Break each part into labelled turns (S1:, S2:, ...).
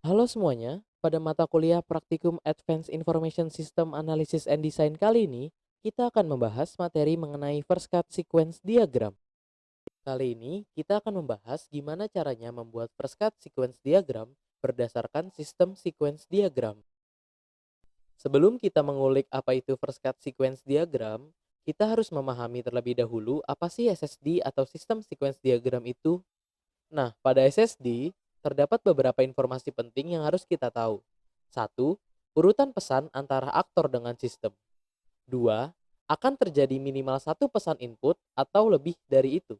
S1: Halo semuanya, pada mata kuliah Praktikum Advanced Information System Analysis and Design kali ini, kita akan membahas materi mengenai First Cut Sequence Diagram. Kali ini, kita akan membahas gimana caranya membuat First Cut Sequence Diagram berdasarkan sistem sequence diagram. Sebelum kita mengulik apa itu First Cut Sequence Diagram, kita harus memahami terlebih dahulu apa sih SSD atau System Sequence Diagram itu. Nah, pada SSD, terdapat beberapa informasi penting yang harus kita tahu. Satu, urutan pesan antara aktor dengan sistem. Dua, akan terjadi minimal satu pesan input atau lebih dari itu.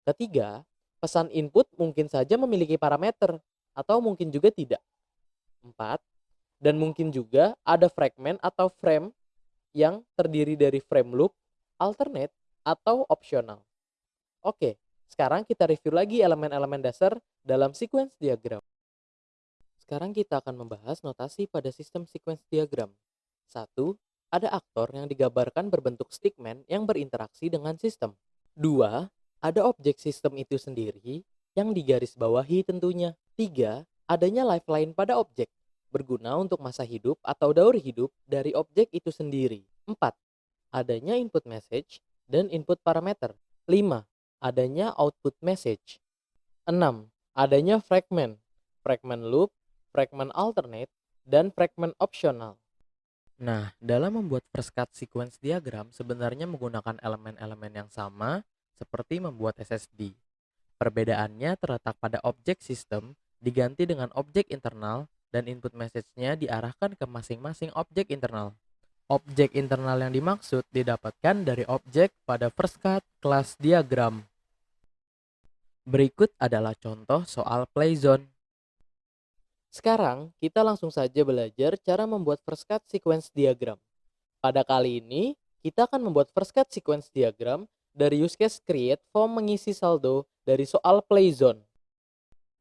S1: Ketiga, pesan input mungkin saja memiliki parameter atau mungkin juga tidak. Empat, dan mungkin juga ada fragment atau frame yang terdiri dari frame loop, alternate, atau opsional. Oke, sekarang kita review lagi elemen-elemen dasar dalam sequence diagram. Sekarang kita akan membahas notasi pada sistem sequence diagram. Satu, ada aktor yang digambarkan berbentuk stickman yang berinteraksi dengan sistem. Dua, ada objek sistem itu sendiri yang digarisbawahi tentunya. Tiga, adanya lifeline pada objek, berguna untuk masa hidup atau daur hidup dari objek itu sendiri. Empat, adanya input message dan input parameter. Lima, adanya output message. Enam, adanya fragment loop, fragment alternate, dan fragment optional. Nah, dalam membuat first cut sequence diagram sebenarnya menggunakan elemen-elemen yang sama seperti membuat SSD. Perbedaannya terletak pada objek sistem diganti dengan objek internal dan input message-nya diarahkan ke masing-masing objek internal. Objek internal yang dimaksud didapatkan dari objek pada first cut class diagram. Berikut adalah contoh soal playzone. Sekarang, kita langsung saja belajar cara membuat first cut sequence diagram. Pada kali ini, kita akan membuat first cut sequence diagram dari use case create form mengisi saldo dari soal playzone.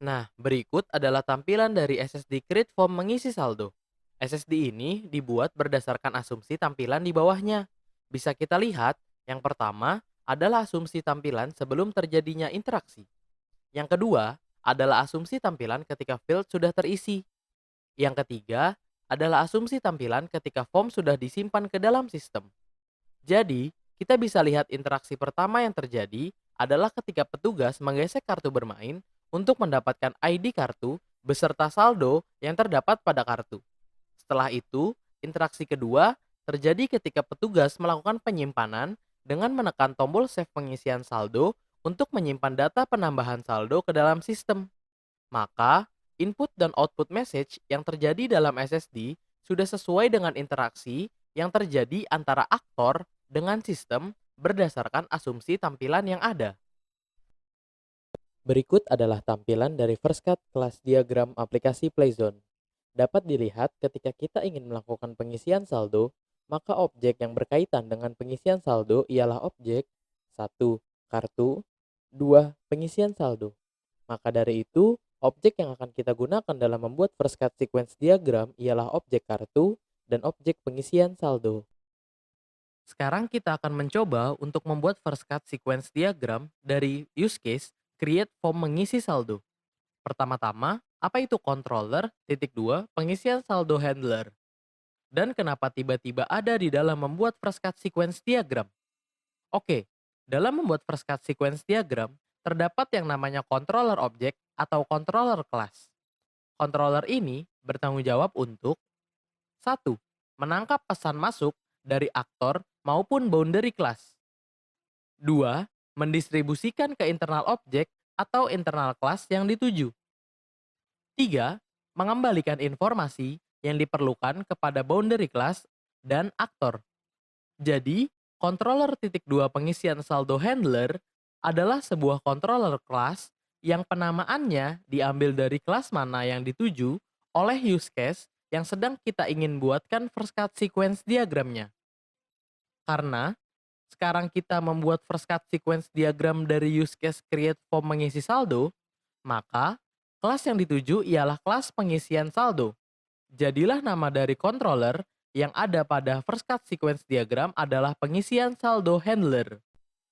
S1: Nah, berikut adalah tampilan dari SSD create form mengisi saldo. SSD ini dibuat berdasarkan asumsi tampilan di bawahnya. Bisa kita lihat, yang pertama adalah asumsi tampilan sebelum terjadinya interaksi. Yang kedua adalah asumsi tampilan ketika field sudah terisi. Yang ketiga adalah asumsi tampilan ketika form sudah disimpan ke dalam sistem. Jadi, kita bisa lihat interaksi pertama yang terjadi adalah ketika petugas menggesek kartu bermain untuk mendapatkan ID kartu beserta saldo yang terdapat pada kartu. Setelah itu, interaksi kedua terjadi ketika petugas melakukan penyimpanan dengan menekan tombol save pengisian saldo untuk menyimpan data penambahan saldo ke dalam sistem. Maka, input dan output message yang terjadi dalam SSD sudah sesuai dengan interaksi yang terjadi antara aktor dengan sistem berdasarkan asumsi tampilan yang ada. Berikut adalah tampilan dari first cut kelas diagram aplikasi Playzone. Dapat dilihat ketika kita ingin melakukan pengisian saldo, maka objek yang berkaitan dengan pengisian saldo ialah objek satu kartu, 2 pengisian saldo. Maka dari itu, objek yang akan kita gunakan dalam membuat first cut sequence diagram ialah objek kartu dan objek pengisian saldo. Sekarang kita akan mencoba untuk membuat first cut sequence diagram dari use case create form mengisi saldo. Pertama-tama, apa itu controller? Titik 2 pengisian saldo handler. Dan kenapa tiba-tiba ada di dalam membuat first cut sequence diagram? Oke, dalam membuat first cut sequence diagram, terdapat yang namanya controller object atau controller class. Controller ini bertanggung jawab untuk satu, menangkap pesan masuk dari aktor maupun boundary class. 2, mendistribusikan ke internal objek atau internal class yang dituju. 3, mengembalikan informasi yang diperlukan kepada boundary class dan aktor. Jadi, controller titik 2 pengisian saldo handler adalah sebuah controller class yang penamaannya diambil dari kelas mana yang dituju oleh use case yang sedang kita ingin buatkan first cut sequence diagramnya. Karena sekarang kita membuat first cut sequence diagram dari use case create form mengisi saldo, maka kelas yang dituju ialah kelas pengisian saldo. Jadilah nama dari controller yang ada pada first cut sequence diagram adalah pengisian saldo handler.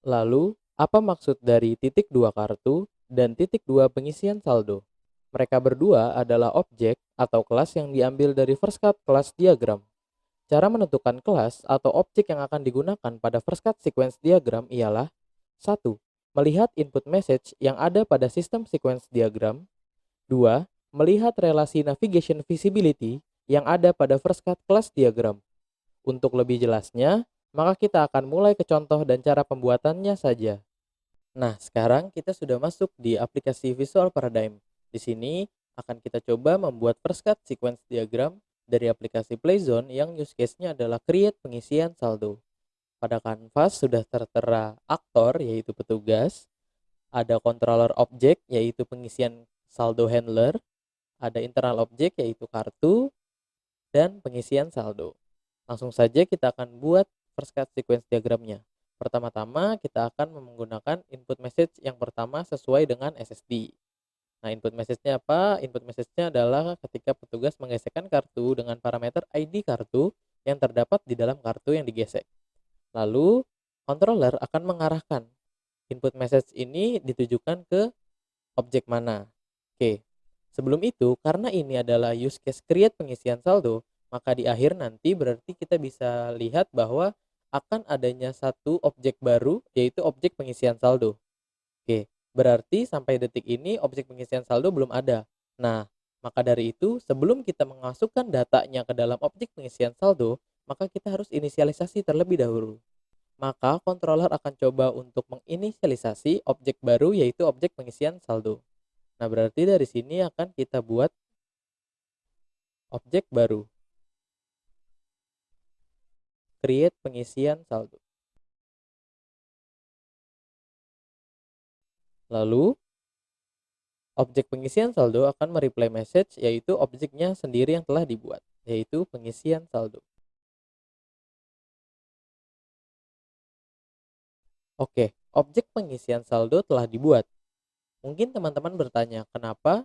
S1: Lalu, apa maksud dari titik 2 kartu dan titik 2 pengisian saldo? Mereka berdua adalah objek atau kelas yang diambil dari first cut class diagram. Cara menentukan kelas atau objek yang akan digunakan pada first cut sequence diagram ialah: 1. Melihat input message yang ada pada sistem sequence diagram. 2. Melihat relasi navigation visibility yang ada pada first cut class diagram. Untuk lebih jelasnya, maka kita akan mulai ke contoh dan cara pembuatannya saja. Nah, sekarang kita sudah masuk di aplikasi Visual Paradigm. Di sini akan kita coba membuat first cut sequence diagram dari aplikasi Playzone yang use case-nya adalah create pengisian saldo. Pada kanvas sudah tertera aktor yaitu petugas, ada controller object yaitu pengisian saldo handler, ada internal object yaitu kartu, dan pengisian saldo. Langsung saja kita akan buat first cut sequence diagramnya. Pertama-tama kita akan menggunakan input message yang pertama sesuai dengan SSD. Nah, input message-nya apa? Input message-nya adalah ketika petugas menggesekkan kartu dengan parameter ID kartu yang terdapat di dalam kartu yang digesek. Lalu, controller akan mengarahkan input message ini ditujukan ke objek mana. Oke, sebelum itu, karena ini adalah use case create pengisian saldo, maka di akhir nanti berarti kita bisa lihat bahwa akan adanya satu objek baru, yaitu objek pengisian saldo. Oke, berarti sampai detik ini objek pengisian saldo belum ada. Nah, maka dari itu sebelum kita memasukkan datanya ke dalam objek pengisian saldo, maka kita harus inisialisasi terlebih dahulu. Maka controller akan coba untuk menginisialisasi objek baru yaitu objek pengisian saldo. Nah, berarti dari sini akan kita buat objek baru, create pengisian saldo. Lalu, objek pengisian saldo akan mereply message yaitu objeknya sendiri yang telah dibuat, yaitu pengisian saldo. Oke, objek pengisian saldo telah dibuat. Mungkin teman-teman bertanya, kenapa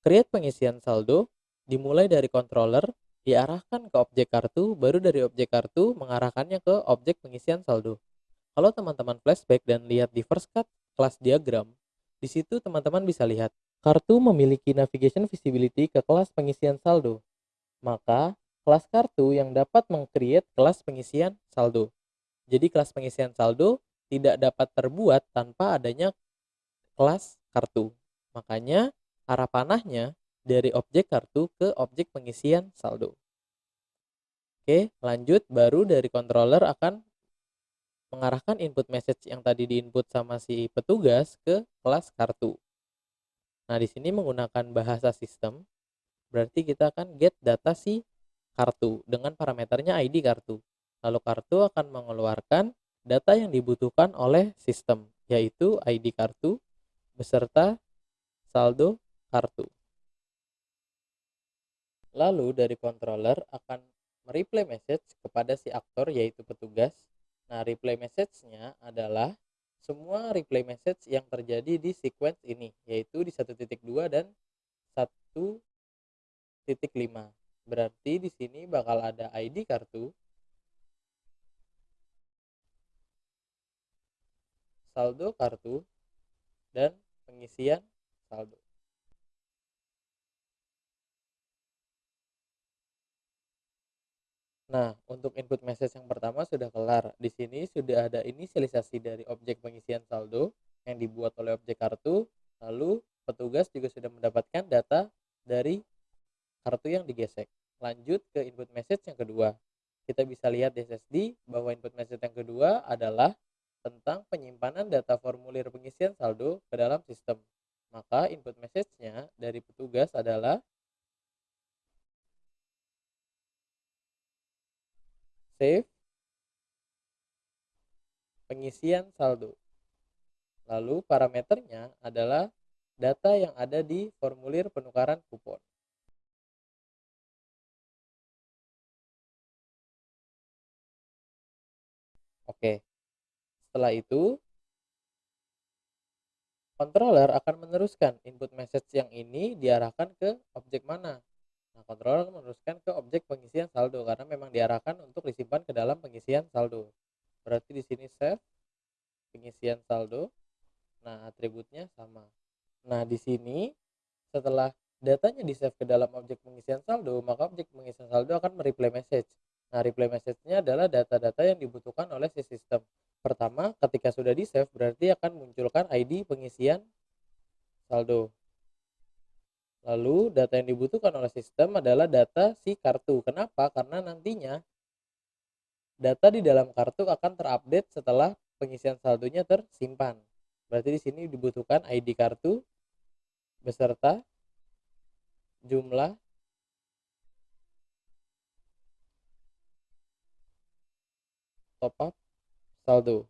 S1: create pengisian saldo dimulai dari controller, diarahkan ke objek kartu, baru dari objek kartu mengarahkannya ke objek pengisian saldo. Kalau teman-teman flashback dan lihat di first cut class diagram, di situ teman-teman bisa lihat kartu memiliki navigation visibility ke kelas pengisian saldo. Maka, kelas kartu yang dapat meng-create kelas pengisian saldo. Jadi kelas pengisian saldo tidak dapat terbuat tanpa adanya kelas kartu. Makanya arah panahnya dari objek kartu ke objek pengisian saldo. Oke, lanjut baru dari controller akan mengarahkan input message yang tadi diinput sama si petugas ke kelas kartu. Nah, di sini menggunakan bahasa sistem, berarti kita akan get data si kartu dengan parameternya ID kartu. Lalu kartu akan mengeluarkan data yang dibutuhkan oleh sistem, yaitu ID kartu beserta saldo kartu. Lalu dari controller akan mereply message kepada si aktor yaitu petugas. Nah, reply message-nya adalah semua reply message yang terjadi di sequence ini, yaitu di 1.2 dan 1.5. Berarti di sini bakal ada ID kartu, saldo kartu, dan pengisian saldo. Nah, untuk input message yang pertama sudah kelar. Di sini sudah ada inisialisasi dari objek pengisian saldo yang dibuat oleh objek kartu. Lalu petugas juga sudah mendapatkan data dari kartu yang digesek. Lanjut ke input message yang kedua. Kita bisa lihat di SSD bahwa input message yang kedua adalah tentang penyimpanan data formulir pengisian saldo ke dalam sistem. Maka input message-nya dari petugas adalah save pengisian saldo. Lalu parameternya adalah data yang ada di formulir penukaran kupon. Oke, setelah itu controller akan meneruskan input message yang ini diarahkan ke objek mana. Nah, controller akan meneruskan ke objek pengisian saldo karena memang diarahkan untuk disimpan ke dalam pengisian saldo. Berarti di sini save pengisian saldo. Nah, atributnya sama. Nah, di sini Setelah datanya di-save ke dalam objek pengisian saldo, maka objek pengisian saldo akan me-replay message. Nah, replay message-nya adalah data-data yang dibutuhkan oleh si sistem. Pertama, ketika sudah di-save berarti akan munculkan ID pengisian saldo. Lalu, data yang dibutuhkan oleh sistem adalah data si kartu. Kenapa? Karena nantinya data di dalam kartu akan terupdate setelah pengisian saldonya tersimpan. Berarti di sini dibutuhkan ID kartu beserta jumlah top up saldo.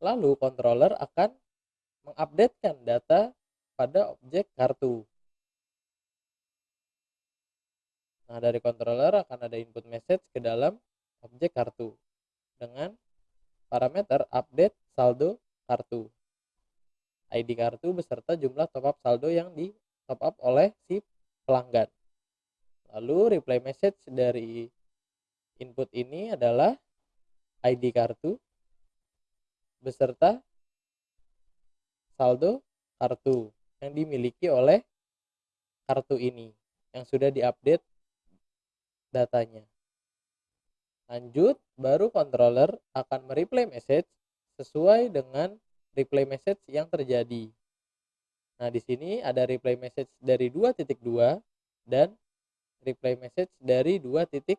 S1: Lalu controller akan mengupdatekan data pada objek kartu. Nah, dari controller akan ada input message ke dalam objek kartu dengan parameter update saldo kartu. ID kartu beserta jumlah top up saldo yang di top up oleh si pelanggan. Lalu reply message dari input ini adalah ID kartu beserta saldo kartu yang dimiliki oleh kartu ini yang sudah diupdate datanya. Lanjut, baru controller akan mereplay message sesuai dengan replay message yang terjadi. Nah, di sini ada replay message dari 2.2 dan replay message dari 2.4.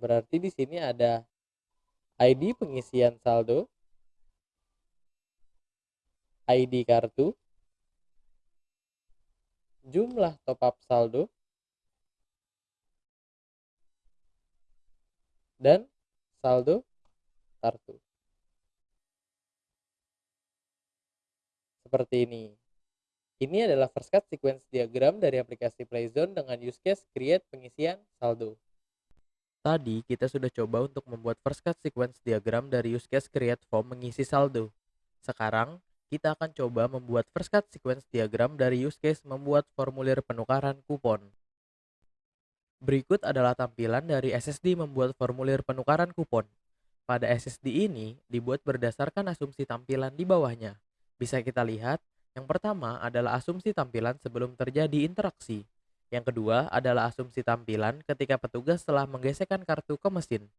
S1: Berarti di sini ada ID pengisian saldo, ID kartu, jumlah top up saldo, dan saldo kartu. Seperti ini. Ini adalah first cut sequence diagram dari aplikasi Playzone dengan use case create pengisian saldo. Tadi kita sudah coba untuk membuat first cut sequence diagram dari use case create form mengisi saldo. Sekarang kita akan coba membuat first cut sequence diagram dari use case membuat formulir penukaran kupon. Berikut adalah tampilan dari SSD membuat formulir penukaran kupon. Pada SSD ini dibuat berdasarkan asumsi tampilan di bawahnya. Bisa kita lihat, yang pertama adalah asumsi tampilan sebelum terjadi interaksi. Yang kedua adalah asumsi tampilan ketika petugas telah menggesekkan kartu ke mesin.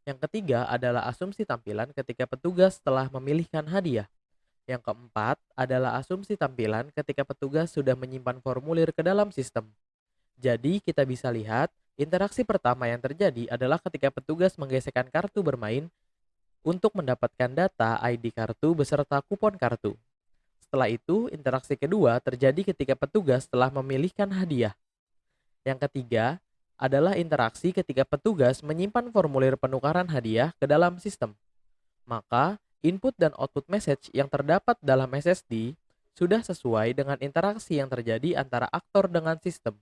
S1: Yang ketiga adalah asumsi tampilan ketika petugas telah memilihkan hadiah. Yang keempat adalah asumsi tampilan ketika petugas sudah menyimpan formulir ke dalam sistem. Jadi kita bisa lihat, interaksi pertama yang terjadi adalah ketika petugas menggesekkan kartu bermain untuk mendapatkan data ID kartu beserta kupon kartu. Setelah itu, interaksi kedua terjadi ketika petugas telah memilihkan hadiah. Yang ketiga adalah interaksi ketika petugas menyimpan formulir penukaran hadiah ke dalam sistem. Maka, input dan output message yang terdapat dalam SSD sudah sesuai dengan interaksi yang terjadi antara aktor dengan sistem.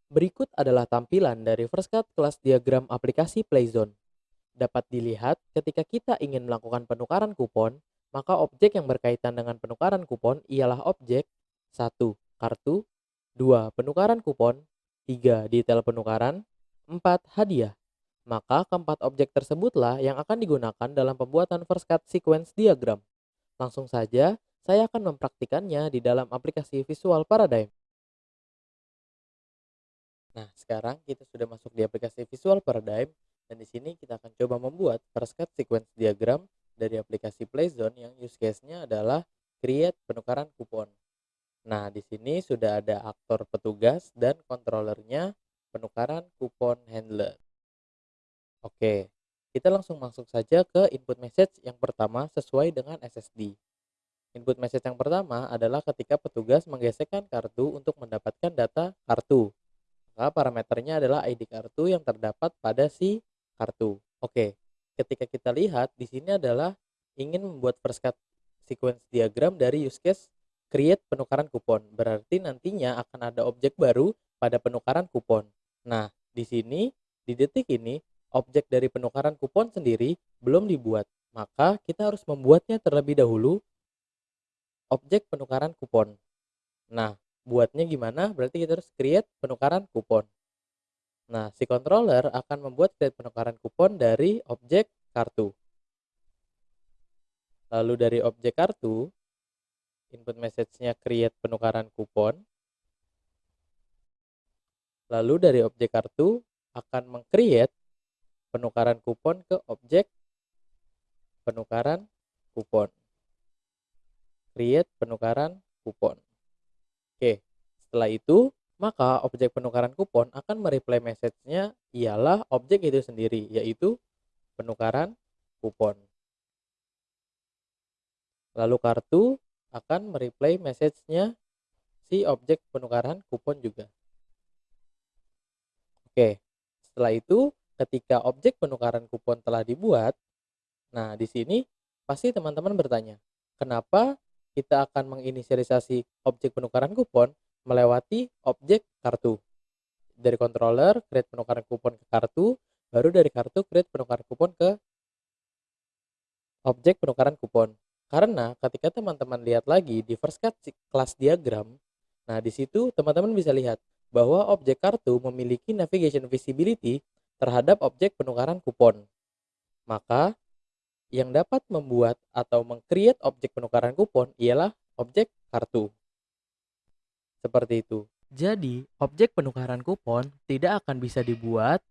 S1: Berikut adalah tampilan dari first cut kelas diagram aplikasi Playzone. Dapat dilihat ketika kita ingin melakukan penukaran kupon, maka objek yang berkaitan dengan penukaran kupon ialah objek 1. Kartu, 2. Penukaran kupon, 3. Detail penukaran, 4. Hadiah. Maka keempat objek tersebutlah yang akan digunakan dalam pembuatan first cut sequence diagram. Langsung saja, saya akan mempraktikannya di dalam aplikasi Visual Paradigm. Nah, sekarang kita sudah masuk di aplikasi Visual Paradigm dan di sini kita akan coba membuat first cut sequence diagram dari aplikasi Playzone yang use case-nya adalah create penukaran kupon. Nah, di sini sudah ada aktor petugas dan controllernya penukaran kupon handler. Oke, kita langsung masuk saja ke input message yang pertama sesuai dengan SSD. Input message yang pertama adalah ketika petugas menggesekkan kartu untuk mendapatkan data kartu. Maka parameternya adalah ID kartu yang terdapat pada si kartu. Oke, ketika kita lihat di sini adalah ingin membuat first cut sequence diagram dari use case create penukaran kupon. Berarti nantinya akan ada objek baru pada penukaran kupon. Nah, di sini di detik ini objek dari penukaran kupon sendiri belum dibuat. Maka kita harus membuatnya terlebih dahulu objek penukaran kupon. Nah, buatnya gimana? Berarti kita harus create penukaran kupon. Nah, si controller akan membuat create penukaran kupon dari objek kartu. Lalu dari objek kartu, input message-nya create penukaran kupon. Lalu dari objek kartu akan meng-create penukaran kupon ke objek penukaran kupon. Create penukaran kupon. Oke, setelah itu maka objek penukaran kupon akan mereply message-nya ialah objek itu sendiri, yaitu penukaran kupon. Lalu kartu akan mereply message-nya si objek penukaran kupon juga. Oke, setelah itu ketika objek penukaran kupon telah dibuat, nah di sini pasti teman-teman bertanya, kenapa kita akan menginisialisasi objek penukaran kupon melewati objek kartu? Dari controller create penukaran kupon ke kartu, baru dari kartu create penukaran kupon ke objek penukaran kupon. Karena ketika teman-teman lihat lagi di first class diagram, nah di situ teman-teman bisa lihat bahwa objek kartu memiliki navigation visibility terhadap objek penukaran kupon. Maka yang dapat membuat atau meng-create objek penukaran kupon ialah objek kartu. Seperti itu. Jadi, objek penukaran kupon tidak akan bisa dibuat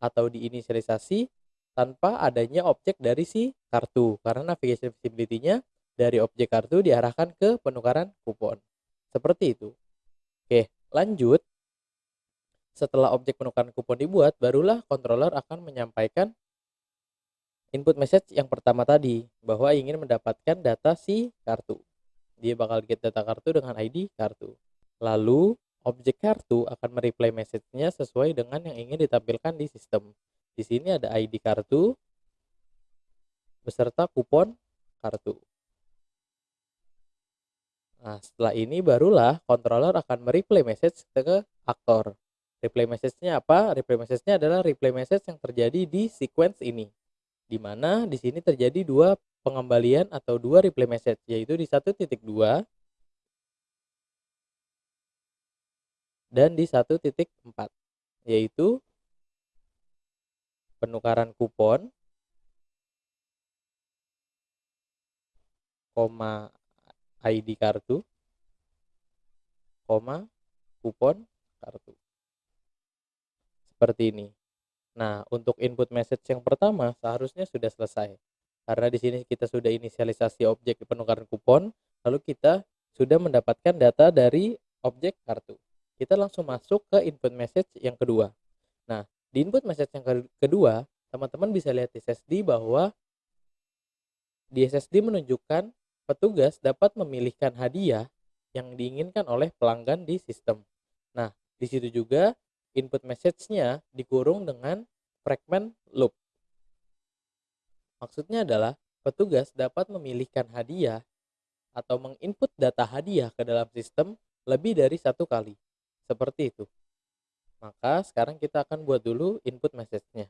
S1: atau diinisialisasi tanpa adanya objek dari si kartu, karena navigation visibility-nya dari objek kartu diarahkan ke penukaran kupon. Seperti itu. Oke, lanjut. Setelah objek penukaran kupon dibuat, barulah controller akan menyampaikan input message yang pertama tadi, bahwa ingin mendapatkan data si kartu. Dia bakal get data kartu dengan ID kartu. Lalu, objek kartu akan mereply message-nya sesuai dengan yang ingin ditampilkan di sistem. Di sini ada ID kartu beserta kupon kartu. Nah, setelah ini barulah controller akan mereply message ke aktor. Reply message-nya apa? Reply message-nya adalah reply message yang terjadi di sequence ini. Di mana di sini terjadi dua pengembalian atau dua reply message, yaitu di 1.2 dan di 1.4, yaitu penukaran kupon, ID kartu, kupon kartu. Seperti ini. Nah, untuk input message yang pertama seharusnya sudah selesai. Karena di sini kita sudah inisialisasi objek penukaran kupon, lalu kita sudah mendapatkan data dari objek kartu. Kita langsung masuk ke input message yang kedua. Nah, di input message yang kedua, teman-teman bisa lihat di SSD bahwa di SSD menunjukkan petugas dapat memilihkan hadiah yang diinginkan oleh pelanggan di sistem. Nah, di situ juga input message-nya dikurung dengan fragment loop. Maksudnya adalah petugas dapat memilihkan hadiah atau menginput data hadiah ke dalam sistem lebih dari satu kali. Seperti itu. Maka sekarang kita akan buat dulu input message-nya.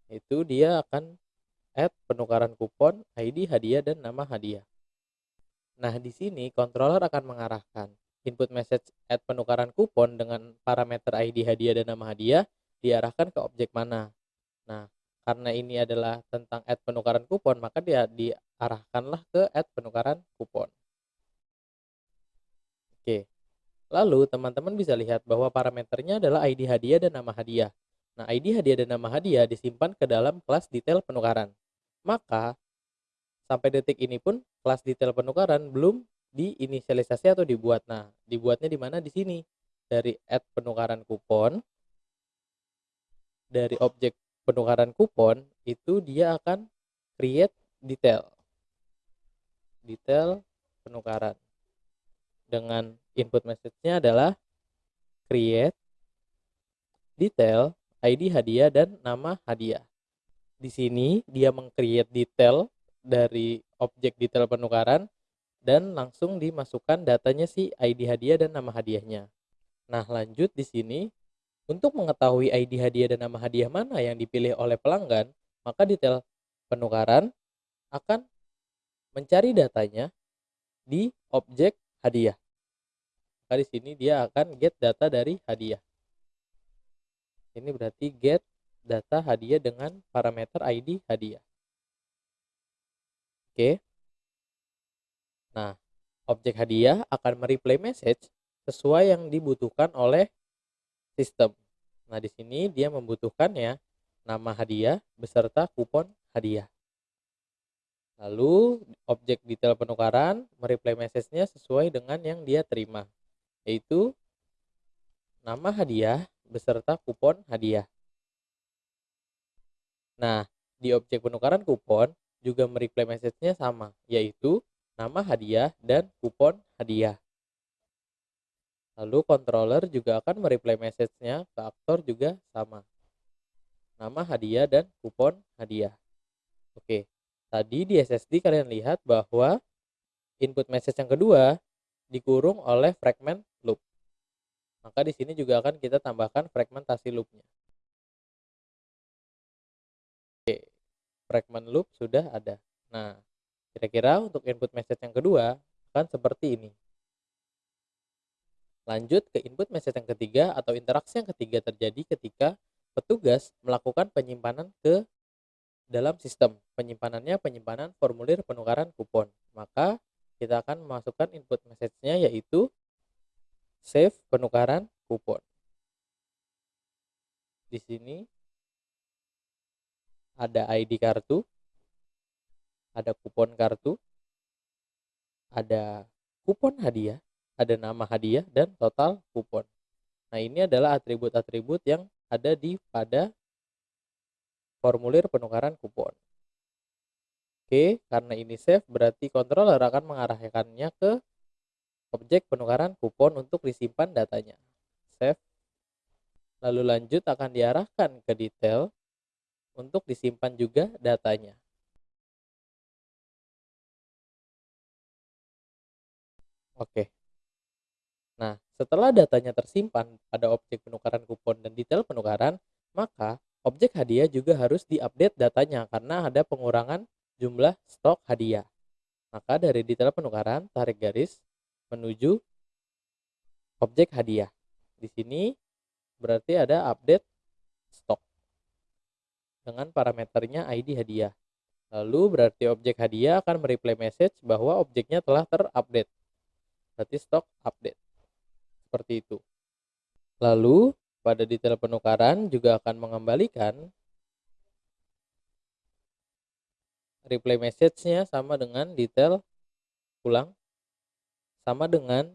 S1: Itu dia akan add penukaran kupon, ID hadiah, dan nama hadiah. Nah, di sini controller akan mengarahkan input message add penukaran kupon dengan parameter ID hadiah dan nama hadiah diarahkan ke objek mana. Nah, karena ini adalah tentang add penukaran kupon, maka dia diarahkanlah ke add penukaran kupon. Oke. Lalu teman-teman bisa lihat bahwa parameternya adalah ID hadiah dan nama hadiah. Nah, ID hadiah dan nama hadiah disimpan ke dalam kelas detail penukaran. Maka sampai detik ini pun kelas detail penukaran belum diinisialisasi atau dibuat. Nah, dibuatnya di mana? Di sini. Dari add penukaran kupon, dari objek penukaran kupon itu dia akan create detail penukaran dengan input message-nya adalah create detail ID hadiah dan nama hadiah. Di sini dia meng-create detail dari objek detail penukaran dan langsung dimasukkan datanya si ID hadiah dan nama hadiahnya. Nah, lanjut di sini untuk mengetahui ID hadiah dan nama hadiah mana yang dipilih oleh pelanggan, maka detail penukaran akan mencari datanya di objek hadiah. Maka di sini dia akan get data dari hadiah. Ini berarti get data hadiah dengan parameter ID hadiah. Oke. Nah, objek hadiah akan mereplay message sesuai yang dibutuhkan oleh sistem. Nah, di sini dia membutuhkan ya nama hadiah beserta kupon hadiah. Lalu objek detail penukaran mereplay message-nya sesuai dengan yang dia terima, yaitu nama hadiah beserta kupon hadiah. Nah, di objek penukaran kupon juga mereplay message-nya sama, yaitu nama hadiah dan kupon hadiah. Lalu controller juga akan mereplay message-nya ke aktor juga sama, nama hadiah dan kupon hadiah. Oke, tadi di SSD kalian lihat bahwa input message yang kedua dikurung oleh fragment loop. Maka di sini juga akan kita tambahkan fragmentasi loopnya. Oke, fragment loop sudah ada. Nah, kira-kira untuk input message yang kedua akan seperti ini. Lanjut ke input message yang ketiga atau interaksi yang ketiga terjadi ketika petugas melakukan penyimpanan ke dalam sistem. Penyimpanannya penyimpanan formulir penukaran kupon. Maka kita akan memasukkan input message-nya yaitu save penukaran kupon. Di sini ada ID kartu, ada kupon kartu, ada kupon hadiah, ada nama hadiah, dan total kupon. Nah, ini adalah atribut-atribut yang ada pada formulir penukaran kupon. Oke, karena ini save berarti controller akan mengarahkannya ke objek penukaran kupon untuk disimpan datanya. Save, lalu lanjut akan diarahkan ke detail untuk disimpan juga datanya. Oke. Nah, setelah datanya tersimpan pada objek penukaran kupon dan detail penukaran, maka objek hadiah juga harus diupdate datanya karena ada pengurangan jumlah stok hadiah. Maka dari detail penukaran, tarik garis menuju objek hadiah. Di sini berarti ada update stok dengan parameternya ID hadiah. Lalu berarti objek hadiah akan mereplay message bahwa objeknya telah terupdate. Berarti stok update. Seperti itu. Lalu pada detail penukaran juga akan mengembalikan replay message-nya sama dengan detail ulang sama dengan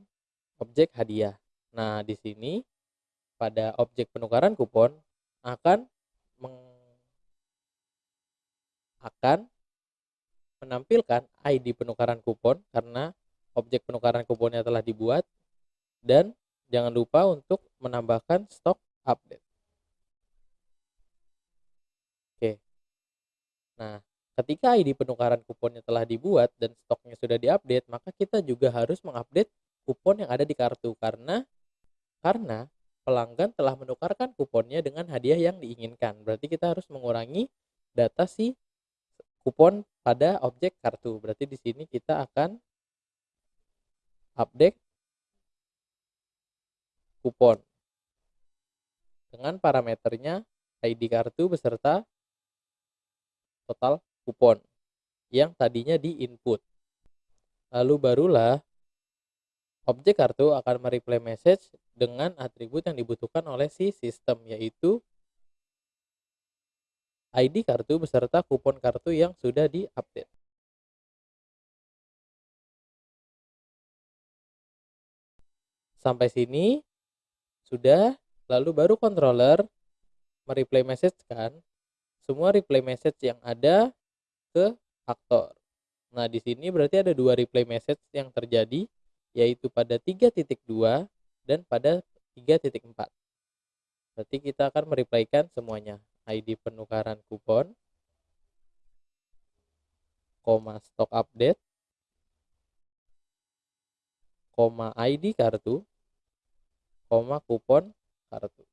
S1: objek hadiah. Nah, di sini pada objek penukaran kupon akan akan menampilkan ID penukaran kupon karena objek penukaran kuponnya telah dibuat, dan jangan lupa untuk menambahkan stok update. Oke. Nah, ketika ID penukaran kuponnya telah dibuat dan stoknya sudah diupdate, maka kita juga harus mengupdate kupon yang ada di kartu karena pelanggan telah menukarkan kuponnya dengan hadiah yang diinginkan. Berarti kita harus mengurangi data si kupon pada objek kartu. Berarti di sini kita akan update kupon dengan parameternya ID kartu beserta total kupon yang tadinya di input. Lalu barulah objek kartu akan mereplay message dengan atribut yang dibutuhkan oleh si sistem, yaitu ID kartu beserta kupon kartu yang sudah diupdate. Sampai sini sudah, lalu baru controller mereplay message kan semua replay message yang ada ke aktor. Nah, di sini berarti ada dua replay message yang terjadi, yaitu pada 3.2 dan pada 3.4. Berarti kita akan mereplaykan semuanya. ID penukaran kupon, stok update, ID kartu, kupon kartu.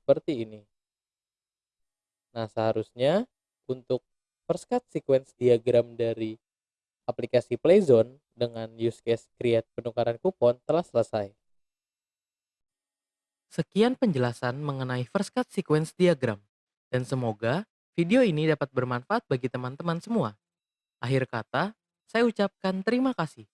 S1: Seperti ini. Nah, seharusnya untuk first cut sequence diagram dari aplikasi Playzone dengan use case create penukaran kupon telah selesai. Sekian penjelasan mengenai first cut sequence diagram, dan semoga video ini dapat bermanfaat bagi teman-teman semua. Akhir kata, saya ucapkan terima kasih.